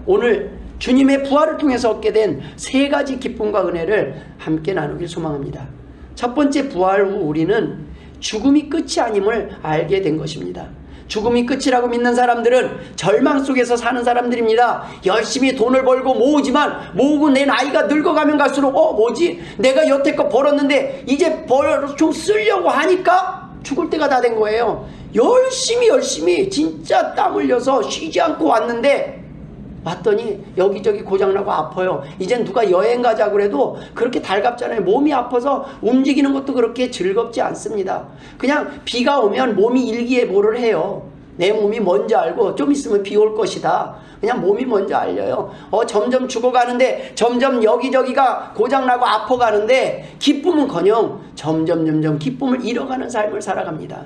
오늘 주님의 부활을 통해서 얻게 된 세 가지 기쁨과 은혜를 함께 나누길 소망합니다. 첫 번째, 부활 후 우리는 죽음이 끝이 아님을 알게 된 것입니다. 죽음이 끝이라고 믿는 사람들은 절망 속에서 사는 사람들입니다. 열심히 돈을 벌고 모으지만 모으고 내 나이가 늙어가면 갈수록 뭐지? 내가 여태껏 벌었는데 이제 좀 쓰려고 하니까 죽을 때가 다 된 거예요. 열심히 진짜 땀 흘려서 쉬지 않고 왔는데 왔더니 여기저기 고장나고 아파요. 이젠 누가 여행 가자 그래도 그렇게 달갑잖아요. 몸이 아파서 움직이는 것도 그렇게 즐겁지 않습니다. 그냥 비가 오면 몸이 일기예보를 해요. 내 몸이 뭔지 알고 좀 있으면 비 올 것이다. 그냥 몸이 뭔지 알려요. 점점 죽어가는데 점점 여기저기가 고장나고 아파가는데 기쁨은커녕 점점 기쁨을 잃어가는 삶을 살아갑니다.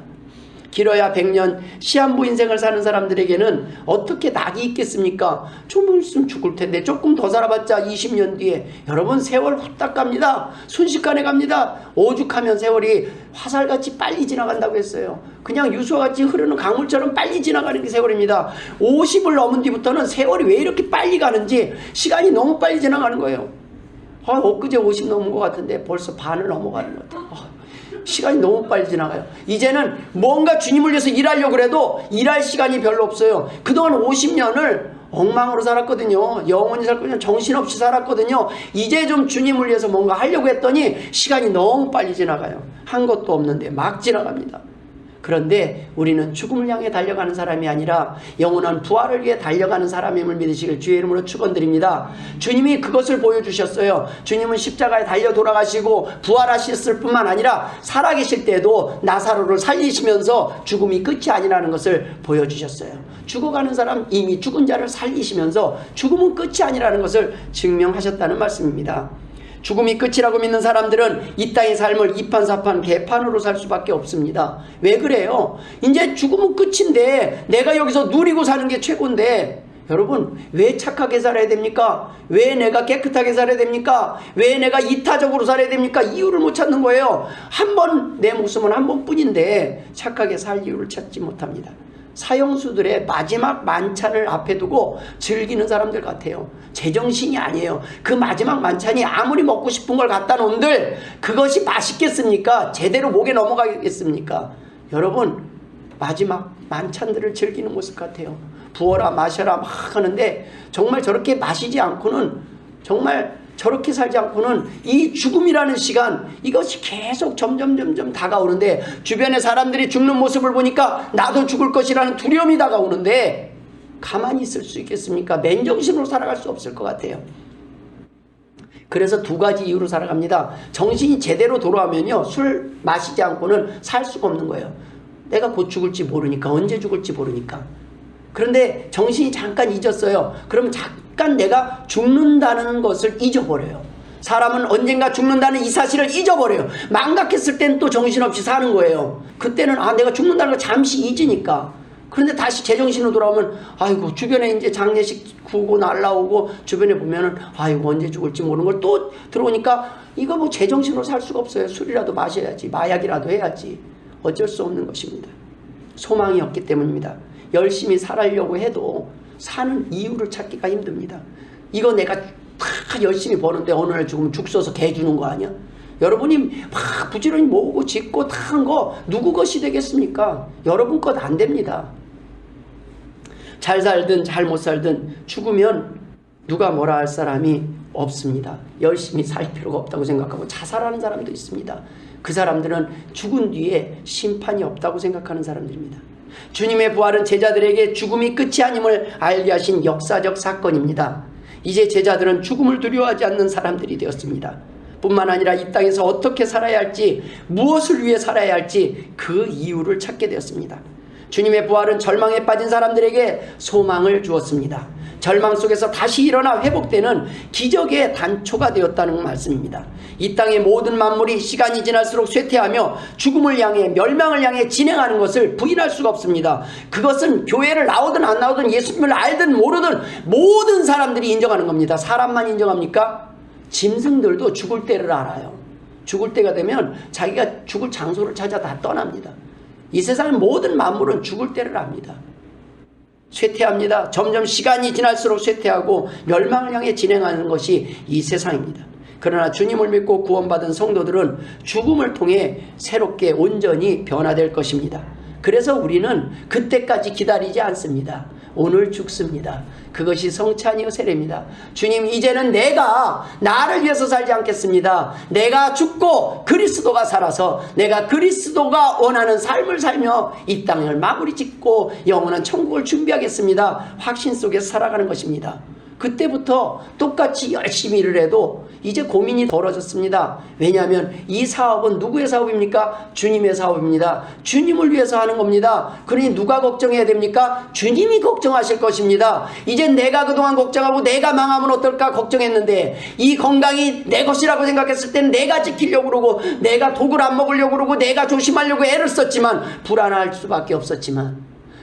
길어야 100년 시한부 인생을 사는 사람들에게는 어떻게 낙이 있겠습니까? 좀 있으면 죽을 텐데 조금 더 살아봤자 20년 뒤에. 여러분, 세월 후딱 갑니다. 순식간에 갑니다. 오죽하면 세월이 화살같이 빨리 지나간다고 했어요. 그냥 유수와같이 흐르는 강물처럼 빨리 지나가는 게 세월입니다. 50을 넘은 뒤부터는 세월이 왜 이렇게 빨리 가는지 시간이 너무 빨리 지나가는 거예요. 엊그제 50 넘은 것 같은데 벌써 반을 넘어가는 것 같아요. 시간이 너무 빨리 지나가요. 이제는 뭔가 주님을 위해서 일하려고 해도 일할 시간이 별로 없어요. 그동안 50년을 엉망으로 살았거든요. 영원히 살거든요. 정신없이 살았거든요. 이제 좀 주님을 위해서 뭔가 하려고 했더니 시간이 너무 빨리 지나가요. 한 것도 없는데 막 지나갑니다. 그런데 우리는 죽음을 향해 달려가는 사람이 아니라 영원한 부활을 위해 달려가는 사람임을 믿으시길 주의 이름으로 축원드립니다. 주님이 그것을 보여주셨어요. 주님은 십자가에 달려 돌아가시고 부활하셨을 뿐만 아니라 살아계실 때에도 나사로를 살리시면서 죽음이 끝이 아니라는 것을 보여주셨어요. 죽어가는 사람, 이미 죽은 자를 살리시면서 죽음은 끝이 아니라는 것을 증명하셨다는 말씀입니다. 죽음이 끝이라고 믿는 사람들은 이 땅의 삶을 이판사판 개판으로 살 수밖에 없습니다. 왜 그래요? 이제 죽음은 끝인데 내가 여기서 누리고 사는 게 최고인데, 여러분, 왜 착하게 살아야 됩니까? 왜 내가 깨끗하게 살아야 됩니까? 왜 내가 이타적으로 살아야 됩니까? 이유를 못 찾는 거예요. 내 목숨은 한 번뿐인데 착하게 살 이유를 찾지 못합니다. 사형수들의 마지막 만찬을 앞에 두고 즐기는 사람들 같아요. 제정신이 아니에요. 그 마지막 만찬이 아무리 먹고 싶은 걸 갖다 놓은들 그것이 맛있겠습니까? 제대로 목에 넘어가겠습니까? 여러분, 마지막 만찬들을 즐기는 모습 같아요. 부어라 마셔라 막 하는데 정말 저렇게 마시지 않고는, 정말 저렇게 살지 않고는 이 죽음이라는 시간, 이것이 계속 점점 다가오는데, 주변의 사람들이 죽는 모습을 보니까 나도 죽을 것이라는 두려움이 다가오는데 가만히 있을 수 있겠습니까? 맨정신으로 살아갈 수 없을 것 같아요. 그래서 두 가지 이유로 살아갑니다. 정신이 제대로 돌아오면요, 술 마시지 않고는 살 수가 없는 거예요. 내가 곧 죽을지 모르니까, 언제 죽을지 모르니까. 그런데 정신이 잠깐 잊었어요. 그럼 잠깐 내가 죽는다는 것을 잊어버려요. 사람은 언젠가 죽는다는 이 사실을 잊어버려요. 망각했을 땐 또 정신없이 사는 거예요. 그때는 내가 죽는다는 걸 잠시 잊으니까. 그런데 다시 제정신으로 돌아오면 아이고, 주변에 이제 장례식 구고 날라오고 주변에 보면은 아이고, 언제 죽을지 모르는 걸 또 들어오니까 이거 뭐 제정신으로 살 수가 없어요. 술이라도 마셔야지, 마약이라도 해야지. 어쩔 수 없는 것입니다. 소망이 없기 때문입니다. 열심히 살아려고 해도 사는 이유를 찾기가 힘듭니다. 이거 내가 다 열심히 버는데 어느 날 죽으면 죽 써서 개 주는 거 아니야? 여러분이 막 부지런히 모으고 짓고 다 한 거 누구 것이 되겠습니까? 여러분 것 안 됩니다. 잘 살든 잘 못 살든 죽으면 누가 뭐라 할 사람이 없습니다. 열심히 살 필요가 없다고 생각하고 자살하는 사람도 있습니다. 그 사람들은 죽은 뒤에 심판이 없다고 생각하는 사람들입니다. 주님의 부활은 제자들에게 죽음이 끝이 아님을 알게 하신 역사적 사건입니다. 이제 제자들은 죽음을 두려워하지 않는 사람들이 되었습니다. 뿐만 아니라 이 땅에서 어떻게 살아야 할지, 무엇을 위해 살아야 할지 그 이유를 찾게 되었습니다. 주님의 부활은 절망에 빠진 사람들에게 소망을 주었습니다. 절망 속에서 다시 일어나 회복되는 기적의 단초가 되었다는 말씀입니다. 이 땅의 모든 만물이 시간이 지날수록 쇠퇴하며 죽음을 향해, 멸망을 향해 진행하는 것을 부인할 수가 없습니다. 그것은 교회를 나오든 안 나오든 예수님을 알든 모르든 모든 사람들이 인정하는 겁니다. 사람만 인정합니까? 짐승들도 죽을 때를 알아요. 죽을 때가 되면 자기가 죽을 장소를 찾아 다 떠납니다. 이 세상의 모든 만물은 죽을 때를 압니다. 쇠퇴합니다. 점점 시간이 지날수록 쇠퇴하고 멸망을 향해 진행하는 것이 이 세상입니다. 그러나 주님을 믿고 구원받은 성도들은 죽음을 통해 새롭게 온전히 변화될 것입니다. 그래서 우리는 그때까지 기다리지 않습니다. 오늘 죽습니다. 그것이 성찬이요 세례입니다. 주님, 이제는 내가 나를 위해서 살지 않겠습니다. 내가 죽고 그리스도가 살아서 내가 그리스도가 원하는 삶을 살며 이 땅을 마무리 짓고 영원한 천국을 준비하겠습니다. 확신 속에서 살아가는 것입니다. 그때부터 똑같이 열심히 일을 해도 이제 고민이 덜어졌습니다. 왜냐하면 이 사업은 누구의 사업입니까? 주님의 사업입니다. 주님을 위해서 하는 겁니다. 그러니 누가 걱정해야 됩니까? 주님이 걱정하실 것입니다. 이제 내가 그동안 걱정하고 내가 망하면 어떨까 걱정했는데 이 건강이 내 것이라고 생각했을 땐 내가 지키려고 그러고 내가 독을 안 먹으려고 그러고 내가 조심하려고 애를 썼지만 불안할 수밖에 없었지만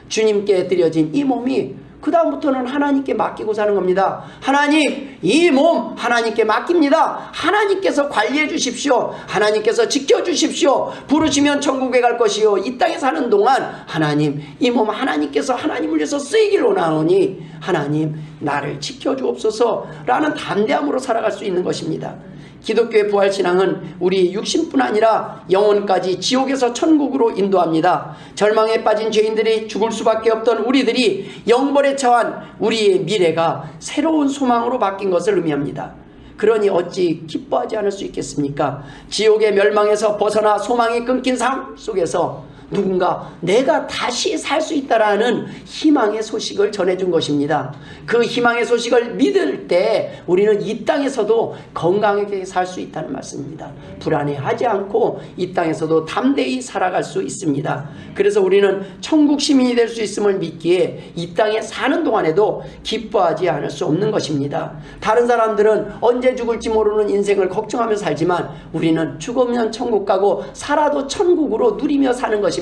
주님께 드려진 이 몸이 그 다음부터는 하나님께 맡기고 사는 겁니다. 하나님, 이 몸 하나님께 맡깁니다. 하나님께서 관리해 주십시오. 하나님께서 지켜주십시오. 부르시면 천국에 갈 것이요 이 땅에 사는 동안 하나님, 이 몸 하나님께서 하나님을 위해서 쓰이길 원하오니 하나님 나를 지켜주옵소서 라는 담대함으로 살아갈 수 있는 것입니다. 기독교의 부활신앙은 우리 육신뿐 아니라 영혼까지 지옥에서 천국으로 인도합니다. 절망에 빠진 죄인들이 죽을 수밖에 없던 우리들이 영벌에 처한 우리의 미래가 새로운 소망으로 바뀐 것을 의미합니다. 그러니 어찌 기뻐하지 않을 수 있겠습니까? 지옥의 멸망에서 벗어나 소망이 끊긴 삶 속에서 누군가 내가 다시 살 수 있다라는 희망의 소식을 전해준 것입니다. 그 희망의 소식을 믿을 때 우리는 이 땅에서도 건강하게 살 수 있다는 말씀입니다. 불안해하지 않고 이 땅에서도 담대히 살아갈 수 있습니다. 그래서 우리는 천국 시민이 될 수 있음을 믿기에 이 땅에 사는 동안에도 기뻐하지 않을 수 없는 것입니다. 다른 사람들은 언제 죽을지 모르는 인생을 걱정하며 살지만 우리는 죽으면 천국 가고 살아도 천국으로 누리며 사는 것입니다.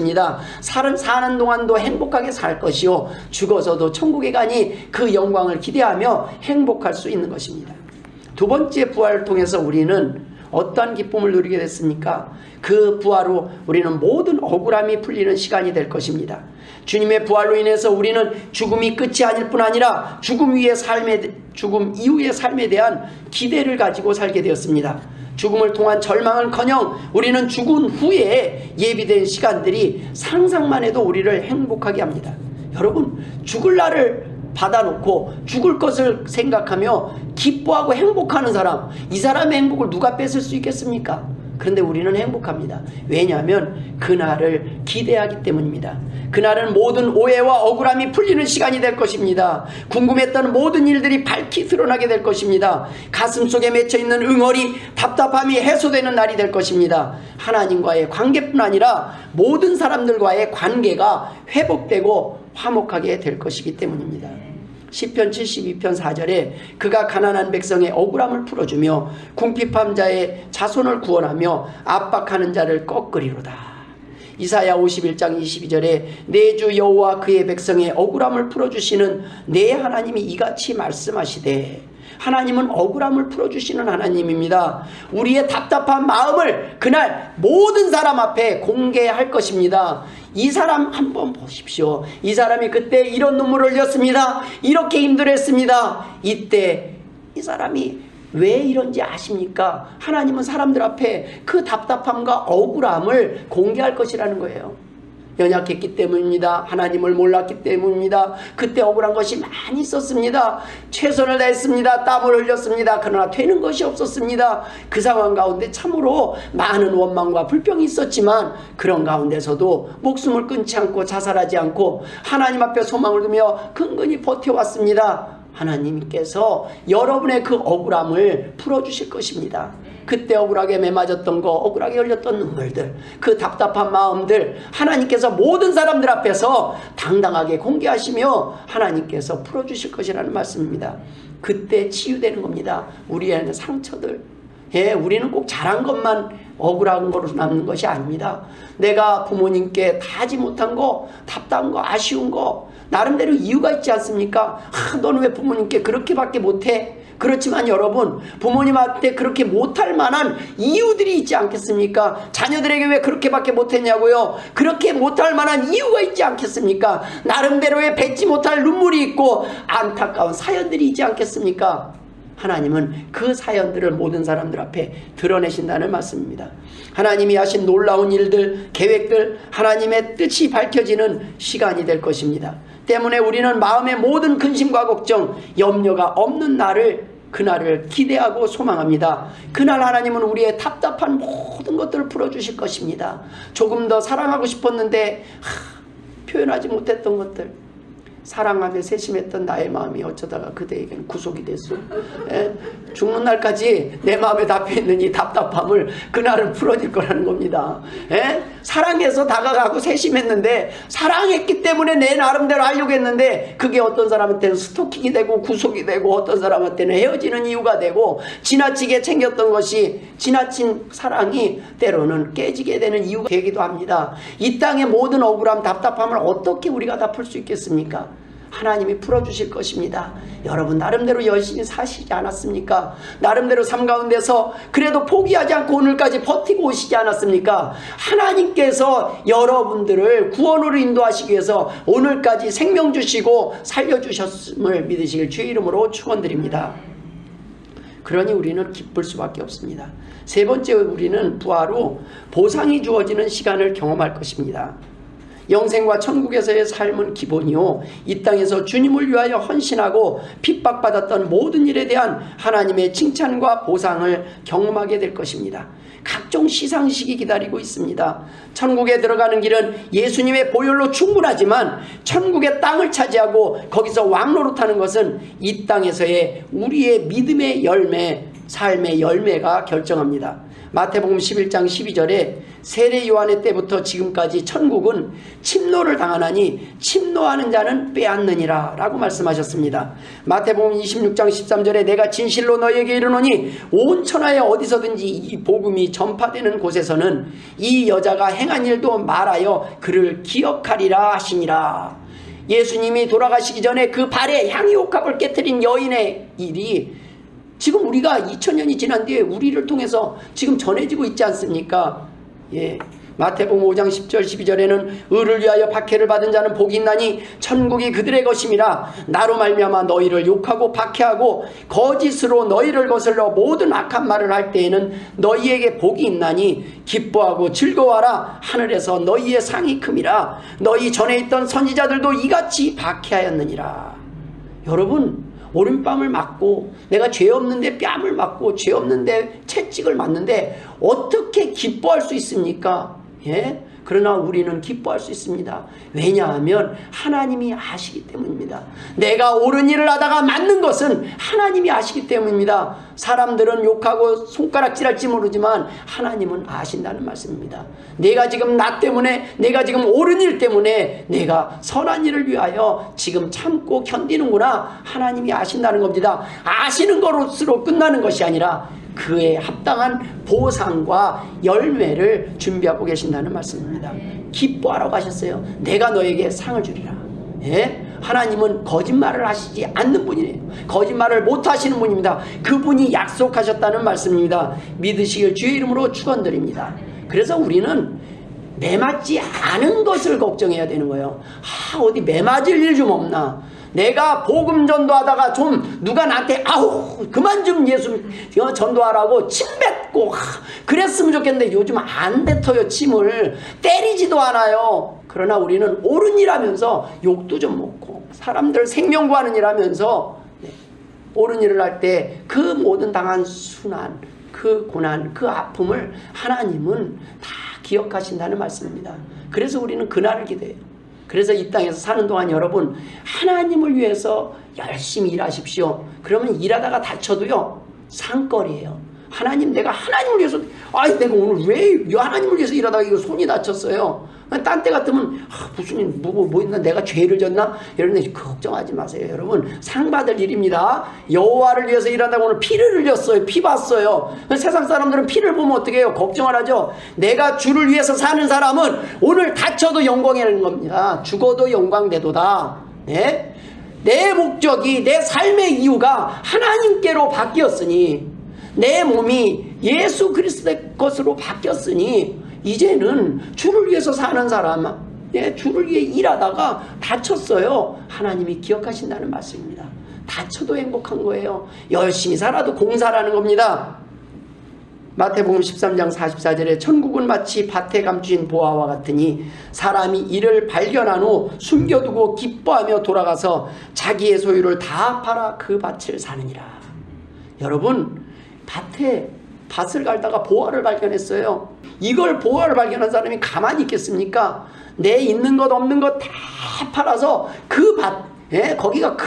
사는 동안도 행복하게 살 것이요 죽어서도 천국에 가니 그 영광을 기대하며 행복할 수 있는 것입니다. 두 번째 부활을 통해서 우리는 어떠한 기쁨을 누리게 됐습니까? 그 부활로 우리는 모든 억울함이 풀리는 시간이 될 것입니다. 주님의 부활로 인해서 우리는 죽음이 끝이 아닐 뿐 아니라 죽음 이후의 삶에 대한 기대를 가지고 살게 되었습니다. 죽음을 통한 절망은커녕 우리는 죽은 후에 예비된 시간들이 상상만 해도 우리를 행복하게 합니다. 여러분, 죽을 날을 받아놓고 죽을 것을 생각하며 기뻐하고 행복하는 사람, 이 사람의 행복을 누가 뺏을 수 있겠습니까? 그런데 우리는 행복합니다. 왜냐하면 그날을 기대하기 때문입니다. 그날은 모든 오해와 억울함이 풀리는 시간이 될 것입니다. 궁금했던 모든 일들이 밝히 드러나게 될 것입니다. 가슴속에 맺혀있는 응어리, 답답함이 해소되는 날이 될 것입니다. 하나님과의 관계뿐 아니라 모든 사람들과의 관계가 회복되고 화목하게 될 것이기 때문입니다. 시편 72편 4절에 그가 가난한 백성의 억울함을 풀어주며 궁핍한 자의 자손을 구원하며 압박하는 자를 꺾으리로다. 이사야 51장 22절에 내 주 여호와 그의 백성의 억울함을 풀어주시는 내 하나님이 이같이 말씀하시되, 하나님은 억울함을 풀어주시는 하나님입니다. 우리의 답답한 마음을 그날 모든 사람 앞에 공개할 것입니다. 이 사람 한번 보십시오. 이 사람이 그때 이런 눈물을 흘렸습니다. 이렇게 힘들었습니다. 이때 이 사람이 왜 이런지 아십니까? 하나님은 사람들 앞에 그 답답함과 억울함을 공개할 것이라는 거예요. 연약했기 때문입니다. 하나님을 몰랐기 때문입니다. 그때 억울한 것이 많이 있었습니다. 최선을 다했습니다. 땀을 흘렸습니다. 그러나 되는 것이 없었습니다. 그 상황 가운데 참으로 많은 원망과 불평이 있었지만 그런 가운데서도 목숨을 끊지 않고 자살하지 않고 하나님 앞에 소망을 두며 근근히 버텨왔습니다. 하나님께서 여러분의 그 억울함을 풀어주실 것입니다. 그때 억울하게 매맞았던 거, 억울하게 흘렸던 눈물들, 그 답답한 마음들 하나님께서 모든 사람들 앞에서 당당하게 공개하시며 하나님께서 풀어주실 것이라는 말씀입니다. 그때 치유되는 겁니다. 우리 안에 상처들, 예, 우리는 꼭 잘한 것만 억울한 거로 남는 것이 아닙니다. 내가 부모님께 다 하지 못한 거, 답답한 거, 아쉬운 거 나름대로 이유가 있지 않습니까? 너는 왜 부모님께 그렇게밖에 못해? 그렇지만 여러분, 부모님한테 그렇게 못할 만한 이유들이 있지 않겠습니까? 자녀들에게 왜 그렇게밖에 못했냐고요? 그렇게 못할 만한 이유가 있지 않겠습니까? 나름대로의 뱉지 못할 눈물이 있고 안타까운 사연들이 있지 않겠습니까? 하나님은 그 사연들을 모든 사람들 앞에 드러내신다는 말씀입니다. 하나님이 하신 놀라운 일들, 계획들, 하나님의 뜻이 밝혀지는 시간이 될 것입니다. 때문에 우리는 마음의 모든 근심과 걱정, 염려가 없는 그날을 기대하고 소망합니다. 그날 하나님은 우리의 답답한 모든 것들을 풀어주실 것입니다. 조금 더 사랑하고 싶었는데 표현하지 못했던 것들, 사랑하며 세심했던 나의 마음이 어쩌다가 그대에게는 구속이 됐어. 죽는 날까지 내 마음에 담겨있는 이 답답함을 그날은 풀어질 거라는 겁니다. 사랑해서 다가가고 세심했는데, 사랑했기 때문에 내 나름대로 하려고 했는데, 그게 어떤 사람한테는 스토킹이 되고 구속이 되고, 어떤 사람한테는 헤어지는 이유가 되고, 지나치게 챙겼던 것이, 지나친 사랑이 때로는 깨지게 되는 이유가 되기도 합니다. 이 땅의 모든 억울함, 답답함을 어떻게 우리가 다 풀 수 있겠습니까? 하나님이 풀어주실 것입니다. 여러분 나름대로 열심히 사시지 않았습니까? 나름대로 삶 가운데서 그래도 포기하지 않고 오늘까지 버티고 오시지 않았습니까? 하나님께서 여러분들을 구원으로 인도하시기 위해서 오늘까지 생명 주시고 살려주셨음을 믿으시길 주의 이름으로 축원드립니다. 그러니 우리는 기쁠 수밖에 없습니다. 세 번째, 우리는 부활 후 보상이 주어지는 시간을 경험할 것입니다. 영생과 천국에서의 삶은 기본이요, 이 땅에서 주님을 위하여 헌신하고 핍박받았던 모든 일에 대한 하나님의 칭찬과 보상을 경험하게 될 것입니다. 각종 시상식이 기다리고 있습니다. 천국에 들어가는 길은 예수님의 보혈로 충분하지만 천국의 땅을 차지하고 거기서 왕노릇하는 것은 이 땅에서의 우리의 믿음의 열매, 삶의 열매가 결정합니다. 마태복음 11장 12절에 세례 요한의 때부터 지금까지 천국은 침노를 당하나니 침노하는 자는 빼앗느니라 라고 말씀하셨습니다. 마태복음 26장 13절에 내가 진실로 너희에게 이르노니 온 천하에 어디서든지 이 복음이 전파되는 곳에서는 이 여자가 행한 일도 말하여 그를 기억하리라 하시니라. 예수님이 돌아가시기 전에 그 발에 향유옥합을 깨뜨린 여인의 일이 지금 우리가 2000년이 지난 뒤에 우리를 통해서 지금 전해지고 있지 않습니까? 마태복음 5장 10절 12절에는 의를 위하여 박해를 받은 자는 복이 있나니 천국이 그들의 것임이라. 나로 말미암아 너희를 욕하고 박해하고 거짓으로 너희를 거슬러 모든 악한 말을 할 때에는 너희에게 복이 있나니 기뻐하고 즐거워하라. 하늘에서 너희의 상이 큼이라. 너희 전에 있던 선지자들도 이같이 박해하였느니라. 여러분, 오른뺨을 맞고 내가 죄 없는데 뺨을 맞고 죄 없는데 채찍을 맞는데 어떻게 기뻐할 수 있습니까? 그러나 우리는 기뻐할 수 있습니다. 왜냐하면 하나님이 아시기 때문입니다. 내가 옳은 일을 하다가 맞는 것은 하나님이 아시기 때문입니다. 사람들은 욕하고 손가락질할지 모르지만 하나님은 아신다는 말씀입니다. 내가 지금 나 때문에, 내가 지금 옳은 일 때문에 내가 선한 일을 위하여 지금 참고 견디는구나, 하나님이 아신다는 겁니다. 아시는 것으로 끝나는 것이 아니라 그에 합당한 보상과 열매를 준비하고 계신다는 말씀입니다. 기뻐하라고 하셨어요. 내가 너에게 상을 주리라. 하나님은 거짓말을 하시지 않는 분이에요. 거짓말을 못 하시는 분입니다. 그분이 약속하셨다는 말씀입니다. 믿으시길 주의 이름으로 축원드립니다. 그래서 우리는 매맞지 않은 것을 걱정해야 되는 거예요. 어디 매맞을 일 좀 없나? 내가 복음 전도하다가 좀 누가 나한테 그만 좀 예수 전도하라고 침 뱉고 그랬으면 좋겠는데 요즘 안 뱉어요. 침을 때리지도 않아요. 그러나 우리는 옳은 일 하면서 욕도 좀 먹고 사람들 생명 구하는 일 하면서 옳은 일을 할 때 그 모든 당한 순환, 그 고난, 그 아픔을 하나님은 다 기억하신다는 말씀입니다. 그래서 우리는 그날을 기대해요. 그래서 이 땅에서 사는 동안 여러분, 하나님을 위해서 열심히 일하십시오. 그러면 일하다가 다쳐도요, 상거리예요. 하나님, 내가 하나님을 위해서, 내가 오늘 왜 하나님을 위해서 일하다가 이거 손이 다쳤어요? 딴 때 같으면 무슨 뭐 있나 내가 죄를 졌나 이런데 걱정하지 마세요. 여러분 상 받을 일입니다. 여호와를 위해서 일한다고 오늘 피를 흘렸어요. 피 봤어요. 세상 사람들은 피를 보면 어떻게 해요? 걱정을 하죠. 내가 주를 위해서 사는 사람은 오늘 다쳐도 영광이라는 겁니다. 죽어도 영광되도다. 네? 내 목적이 내 삶의 이유가 하나님께로 바뀌었으니 내 몸이 예수 그리스도의 것으로 바뀌었으니 이제는 주를 위해서 사는 사람, 주를 위해 일하다가 다쳤어요. 하나님이 기억하신다는 말씀입니다. 다쳐도 행복한 거예요. 열심히 살아도 공사라는 겁니다. 마태복음 13장 44절에 천국은 마치 밭에 감추인 보화와 같으니 사람이 이를 발견한 후 숨겨두고 기뻐하며 돌아가서 자기의 소유를 다 팔아 그 밭을 사느니라. 여러분 밭을 갈다가 보화를 발견했어요. 이걸 보화를 발견한 사람이 가만히 있겠습니까? 내 있는 것 없는 것 다 팔아서 그 밭, 거기가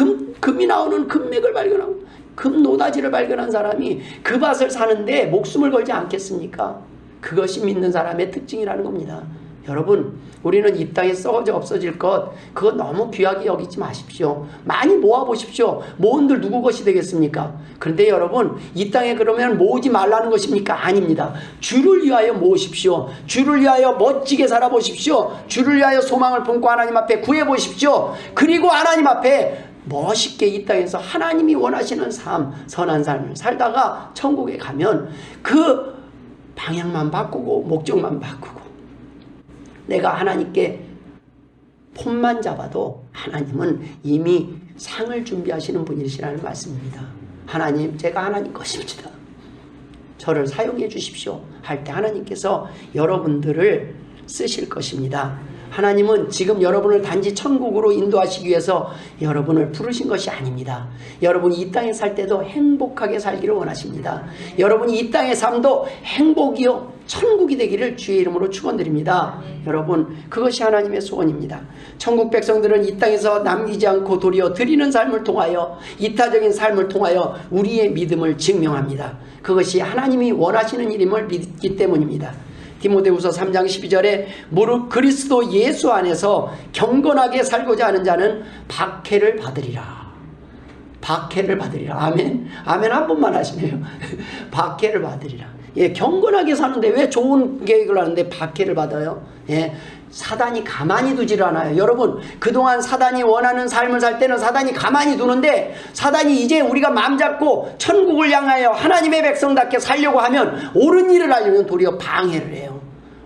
금이 나오는 금맥을 발견하고 금 노다지를 발견한 사람이 그 밭을 사는데 목숨을 걸지 않겠습니까? 그것이 믿는 사람의 특징이라는 겁니다. 여러분 우리는 이 땅에 썩어져 없어질 것 그거 너무 귀하게 여기지 마십시오. 많이 모아보십시오. 모은들 누구 것이 되겠습니까? 그런데 여러분 이 땅에 그러면 모으지 말라는 것입니까? 아닙니다. 주를 위하여 모으십시오. 주를 위하여 멋지게 살아보십시오. 주를 위하여 소망을 품고 하나님 앞에 구해보십시오. 그리고 하나님 앞에 멋있게 이 땅에서 하나님이 원하시는 삶, 선한 삶을 살다가 천국에 가면 그 방향만 바꾸고 목적만 바꾸고 내가 하나님께 폰만 잡아도 하나님은 이미 상을 준비하시는 분이시라는 말씀입니다. 하나님, 제가 하나님 것입니다. 저를 사용해 주십시오 할 때 하나님께서 여러분들을 쓰실 것입니다. 하나님은 지금 여러분을 단지 천국으로 인도하시기 위해서 여러분을 부르신 것이 아닙니다. 여러분이 이 땅에 살 때도 행복하게 살기를 원하십니다. 여러분이 이 땅의 삶도 행복이요 천국이 되기를 주의 이름으로 축원드립니다. 여러분 그것이 하나님의 소원입니다. 천국 백성들은 이 땅에서 남기지 않고 도리어 드리는 삶을 통하여 이타적인 삶을 통하여 우리의 믿음을 증명합니다. 그것이 하나님이 원하시는 일임을 믿기 때문입니다. 디모데후서 3장 12절에 무릇 그리스도 예수 안에서 경건하게 살고자 하는 자는 박해를 받으리라. 박해를 받으리라. 아멘. 아멘 한 번만 하시네요. 박해를 받으리라. 예, 경건하게 사는데 왜 좋은 계획을 하는데 박해를 받아요? 예, 사단이 가만히 두지를 않아요. 여러분 그동안 사단이 원하는 삶을 살 때는 사단이 가만히 두는데 사단이 이제 우리가 마음 잡고 천국을 향하여 하나님의 백성답게 살려고 하면 옳은 일을 하려면 도리어 방해를 해요.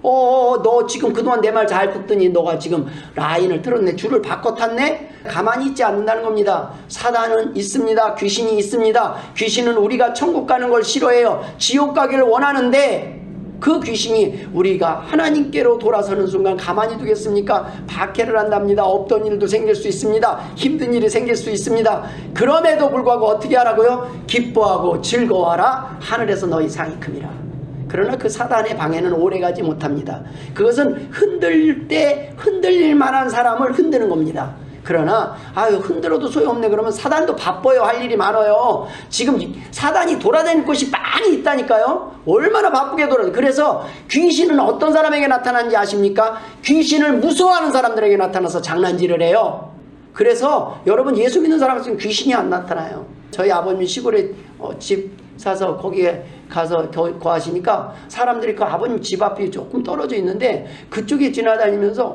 너 지금 그동안 내 말 잘 듣더니 너가 지금 라인을 틀었네. 줄을 바꿔 탔네. 가만히 있지 않는다는 겁니다. 사단은 있습니다. 귀신이 있습니다. 귀신은 우리가 천국 가는 걸 싫어해요. 지옥 가기를 원하는데 그 귀신이 우리가 하나님께로 돌아서는 순간 가만히 두겠습니까? 박해를 한답니다. 없던 일도 생길 수 있습니다. 힘든 일이 생길 수 있습니다. 그럼에도 불구하고 어떻게 하라고요? 기뻐하고 즐거워하라. 하늘에서 너희 상이 큼이라. 그러나 그 사단의 방해는 오래가지 못합니다. 그것은 흔들 때 흔들릴 만한 사람을 흔드는 겁니다. 그러나 흔들어도 소용없네 그러면 사단도 바빠요. 할 일이 많아요. 지금 사단이 돌아다닐 곳이 많이 있다니까요. 얼마나 바쁘게 돌아다녀요. 그래서 귀신은 어떤 사람에게 나타나는지 아십니까? 귀신을 무서워하는 사람들에게 나타나서 장난질을 해요. 그래서 여러분 예수 믿는 사람은 귀신이 안 나타나요. 저희 아버님이 시골에 집 사서 거기에 가서 거하시니까 사람들이 그 아버님 집 앞이 조금 떨어져 있는데 그쪽에 지나다니면서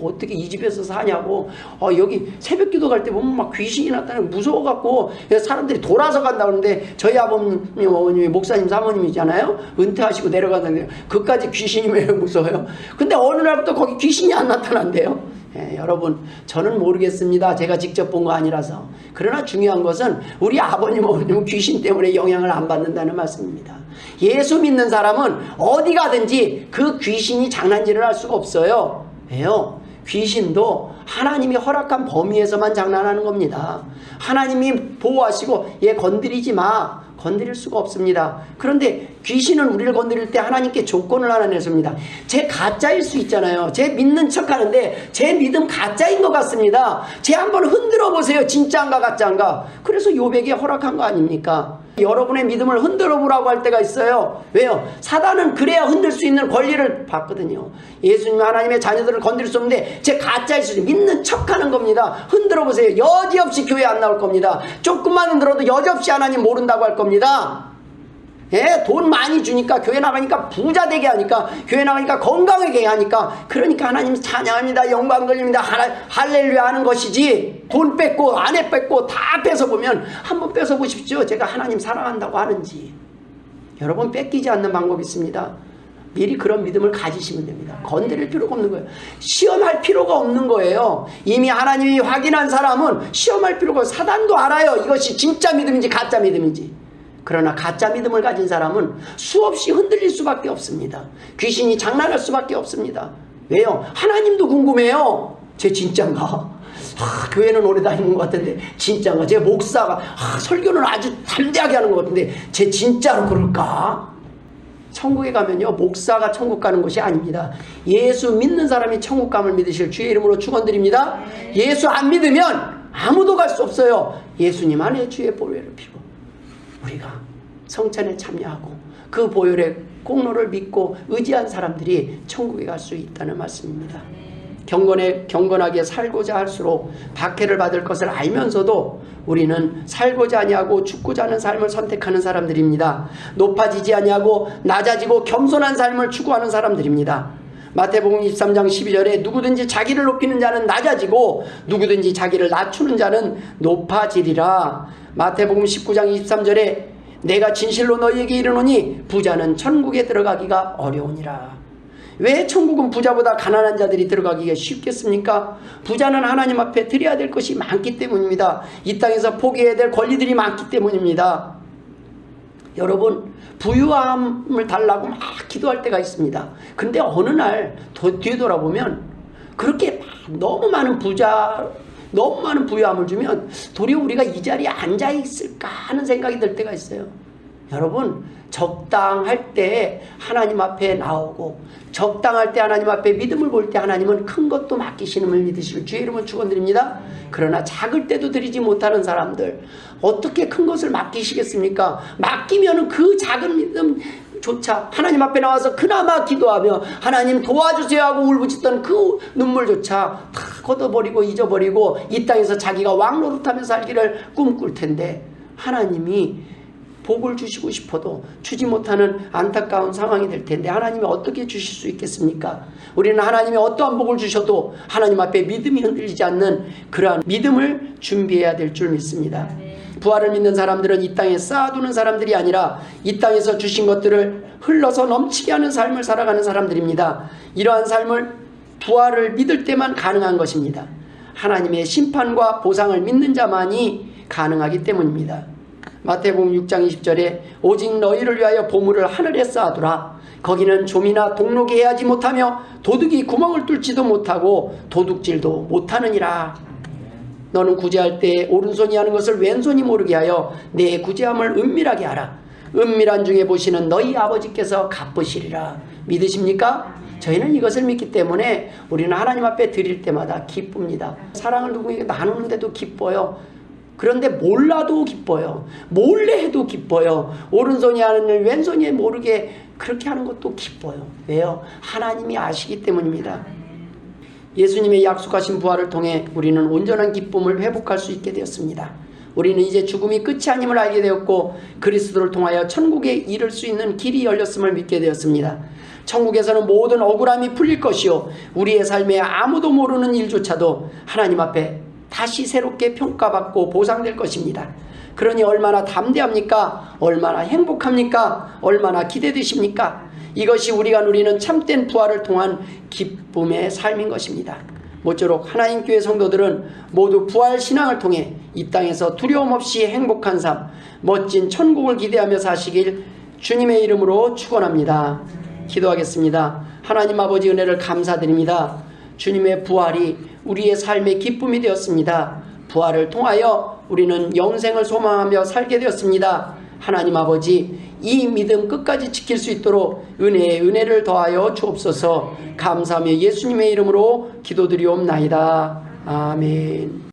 어떻게 이 집에서 사냐고 여기 새벽기도 갈 때 보면 막 귀신이 나타나고 무서워갖고 사람들이 돌아서 간다고 하는데 저희 아버님 어머님이 목사님 사모님이잖아요. 은퇴하시고 내려가는데 그까지 귀신이 왜 무서워요? 근데 어느 날부터 거기 귀신이 안 나타난대요. 여러분 저는 모르겠습니다. 제가 직접 본 거 아니라서. 그러나 중요한 것은 우리 아버님 어머님은 귀신 때문에 영향을 안 받는다는 말씀입니다. 예수 믿는 사람은 어디 가든지 그 귀신이 장난질을 할 수가 없어요. 왜요? 귀신도 하나님이 허락한 범위에서만 장난하는 겁니다. 하나님이 보호하시고 얘 건드리지 마. 건드릴 수가 없습니다. 그런데 귀신은 우리를 건드릴 때 하나님께 조건을 하나 내줍니다. 제 가짜일 수 있잖아요. 제 믿는 척 하는데 제 믿음 가짜인 것 같습니다. 제 한번 흔들어 보세요. 진짜인가 가짜인가. 그래서 욥에게 허락한 거 아닙니까? 여러분의 믿음을 흔들어 보라고 할 때가 있어요. 왜요? 사단은 그래야 흔들 수 있는 권리를 받거든요. 예수님 하나님의 자녀들을 건드릴 수 없는데 제 가짜일 수 있어요. 믿는 척하는 겁니다. 흔들어 보세요. 여지없이 교회 안 나올 겁니다. 조금만 흔들어도 여지없이 하나님 모른다고 할 겁니다. 예, 돈 많이 주니까 교회 나가니까 부자 되게 하니까 교회 나가니까 건강하게 하니까 그러니까 하나님 찬양합니다. 영광 돌립니다. 할렐루야 하는 것이지 돈 뺏고 아내 뺏고 다 뺏어보면 한번 뺏어보십시오. 제가 하나님 사랑한다고 하는지. 여러분 뺏기지 않는 방법이 있습니다. 미리 그런 믿음을 가지시면 됩니다. 건드릴 필요가 없는 거예요. 시험할 필요가 없는 거예요. 이미 하나님이 확인한 사람은 시험할 필요가 없어요. 사단도 알아요. 이것이 진짜 믿음인지 가짜 믿음인지. 그러나 가짜 믿음을 가진 사람은 수없이 흔들릴 수밖에 없습니다. 귀신이 장난할 수밖에 없습니다. 왜요? 하나님도 궁금해요. 제 진짠가? 교회는 오래 다니는 것 같은데 진짠가? 제 목사가 설교는 아주 담대하게 하는 것 같은데 제 진짜로 그럴까? 천국에 가면요 목사가 천국 가는 것이 아닙니다. 예수 믿는 사람이 천국 감을 믿으실 주의 이름으로 축원드립니다. 예수 안 믿으면 아무도 갈 수 없어요. 예수님 안에 주의 보혈을 피고 우리가 성찬에 참여하고 그 보혈의 공로를 믿고 의지한 사람들이 천국에 갈 수 있다는 말씀입니다. 경건하게 살고자 할수록 박해를 받을 것을 알면서도 우리는 살고자 아니하고 죽고자 하는 삶을 선택하는 사람들입니다. 높아지지 아니하고 낮아지고 겸손한 삶을 추구하는 사람들입니다. 마태복음 23장 12절에 누구든지 자기를 높이는 자는 낮아지고 누구든지 자기를 낮추는 자는 높아지리라. 마태복음 19장 23절에 내가 진실로 너희에게 이르노니 부자는 천국에 들어가기가 어려우니라. 왜 천국은 부자보다 가난한 자들이 들어가기가 쉽겠습니까? 부자는 하나님 앞에 드려야 될 것이 많기 때문입니다. 이 땅에서 포기해야 될 권리들이 많기 때문입니다. 여러분 부유함을 달라고 막 기도할 때가 있습니다. 근데 어느 날 뒤돌아보면 그렇게 너무 많은 부유함을 주면 도리어 우리가 이 자리에 앉아 있을까 하는 생각이 들 때가 있어요. 여러분 적당할 때 하나님 앞에 나오고 적당할 때 하나님 앞에 믿음을 볼 때 하나님은 큰 것도 맡기시는 을 믿으실 주의 이름을 축원드립니다. 그러나 작을 때도 드리지 못하는 사람들 어떻게 큰 것을 맡기시겠습니까? 맡기면 그 작은 믿음조차 하나님 앞에 나와서 그나마 기도하며 하나님 도와주세요 하고 울부짖던 그 눈물조차 다 걷어버리고 잊어버리고 이 땅에서 자기가 왕노릇하며 살기를 꿈꿀 텐데 하나님이 복을 주시고 싶어도 주지 못하는 안타까운 상황이 될 텐데 하나님이 어떻게 주실 수 있겠습니까? 우리는 하나님이 어떠한 복을 주셔도 하나님 앞에 믿음이 흔들리지 않는 그러한 믿음을 준비해야 될 줄 믿습니다. 부활을 믿는 사람들은 이 땅에 쌓아두는 사람들이 아니라 이 땅에서 주신 것들을 흘러서 넘치게 하는 삶을 살아가는 사람들입니다. 이러한 삶을 부활을 믿을 때만 가능한 것입니다. 하나님의 심판과 보상을 믿는 자만이 가능하기 때문입니다. 마태복음 6장 20절에 오직 너희를 위하여 보물을 하늘에 쌓아두라. 거기는 좀이나 동록이 해하지 못하며 도둑이 구멍을 뚫지도 못하고 도둑질도 못하느니라. 너는 구제할 때 오른손이 하는 것을 왼손이 모르게 하여 내 구제함을 은밀하게 하라. 은밀한 중에 보시는 너희 아버지께서 갚으시리라. 믿으십니까? 저희는 이것을 믿기 때문에 우리는 하나님 앞에 드릴 때마다 기쁩니다. 사랑을 누구에게 나누는데도 기뻐요. 그런데 몰라도 기뻐요. 몰래 해도 기뻐요. 오른손이 하는 일 왼손이 모르게 그렇게 하는 것도 기뻐요. 왜요? 하나님이 아시기 때문입니다. 예수님의 약속하신 부활을 통해 우리는 온전한 기쁨을 회복할 수 있게 되었습니다. 우리는 이제 죽음이 끝이 아님을 알게 되었고 그리스도를 통하여 천국에 이를 수 있는 길이 열렸음을 믿게 되었습니다. 천국에서는 모든 억울함이 풀릴 것이요 우리의 삶에 아무도 모르는 일조차도 하나님 앞에 다시 새롭게 평가받고 보상될 것입니다. 그러니 얼마나 담대합니까? 얼마나 행복합니까? 얼마나 기대되십니까? 이것이 우리가 누리는 참된 부활을 통한 기쁨의 삶인 것입니다. 모쪼록 하나님 교회 성도들은 모두 부활 신앙을 통해 이 땅에서 두려움 없이 행복한 삶, 멋진 천국을 기대하며 사시길 주님의 이름으로 축원합니다. 기도하겠습니다. 하나님 아버지 은혜를 감사드립니다. 주님의 부활이 우리의 삶의 기쁨이 되었습니다. 부활을 통하여 우리는 영생을 소망하며 살게 되었습니다. 하나님 아버지, 이 믿음 끝까지 지킬 수 있도록 은혜를 더하여 주옵소서. 감사하며 예수님의 이름으로 기도드리옵나이다. 아멘.